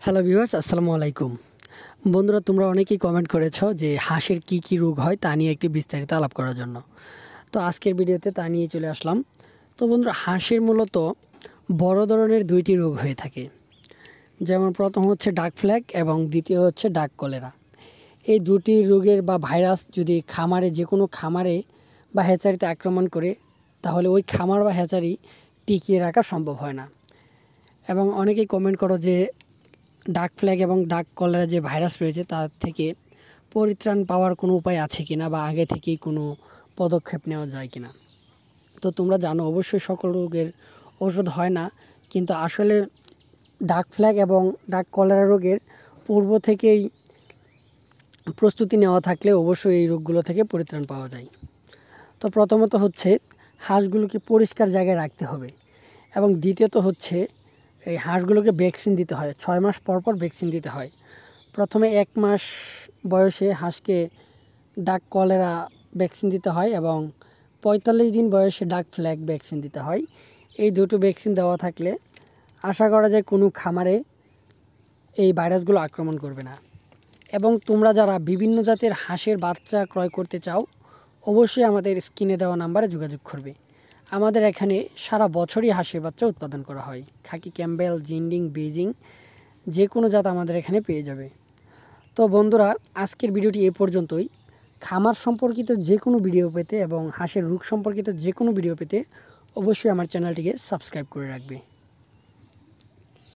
Hello viewers, আসসালামু আলাইকুম। বন্ধুরা, তোমরা অনেকেই কমেন্ট করেছো যে হাঁসের কি রোগ হয় তা নিয়ে একটি বিস্তারিত আলাপ করার জন্য। তো আজকের ভিডিওতে তা নিয়ে চলে আসলাম। তো বন্ধুরা, হাঁসের মূলত বড় ধরনের দুইটি রোগ হয়ে থাকে। যেমন প্রথম হচ্ছে ডাক ফ্ল্যাগ এবং দ্বিতীয় হচ্ছে ডাক কলেরা। এই দুটি রোগের বা ভাইরাস যদি যে কোনো খামারে বা হ্যাচারিতে আক্রমণ করে, তাহলে ওই খামার বা হ্যাচারি টিকিয়ে রাখা সম্ভব হয় না। এবং অনেকেই কমেন্ট করো যে ডাক ফ্ল্যাগ এবং ডাক কলেরা যে ভাইরাস রয়েছে তার থেকে পরিত্রাণ পাওয়ার কোনো উপায় আছে কিনা বা আগে থেকেই কোনো পদক্ষেপ নেওয়া যায় কিনা। তো তোমরা জানো অবশ্যই সকল রোগের ওষুধ হয় না, কিন্তু আসলে ডাক ফ্ল্যাগ এবং ডাক কলেরা রোগের পূর্ব থেকেই প্রস্তুতি নেওয়া থাকলে অবশ্যই এই রোগগুলো থেকে পরিত্রাণ পাওয়া যায়। তো প্রথমত হচ্ছে হাঁসগুলোকে পরিষ্কার জায়গায় রাখতে হবে, এবং দ্বিতীয়ত হচ্ছে এই হাঁসগুলোকে ভ্যাকসিন দিতে হয়। 6 মাস পর পর ভ্যাকসিন দিতে হয়। প্রথমে 1 মাস বয়সে হাঁসকে ডাক কলেরা ভ্যাকসিন দিতে হয় এবং 45 দিন বয়সে ডাক ফ্ল্যাগ ভ্যাকসিন দিতে হয়। এই দুটো ভ্যাকসিন দেওয়া থাকলে আশা করা যায় কোনো খামারে এই ভাইরাসগুলো আক্রমণ করবে না। এবং তোমরা যারা বিভিন্ন জাতের হাঁসের বাচ্চা ক্রয় করতে চাও, অবশ্যই আমাদের স্ক্রিনে দেওয়া নাম্বারে যোগাযোগ করবে। আমাদের এখানে সারা বছরই হাঁসের বাচ্চা উৎপাদন করা হয়। খাকি ক্যাম্বেল, জিন্ডিং, বেজিং যে কোনো জাত আমাদের এখানে পেয়ে যাবে। তো বন্ধুরা, আজকের ভিডিওটি এ পর্যন্তই। খামার সম্পর্কিত যে কোনো ভিডিও পেতে এবং হাঁসের রোগ সম্পর্কিত যে কোনো ভিডিও পেতে অবশ্যই আমার চ্যানেলটিকে সাবস্ক্রাইব করে রাখবে।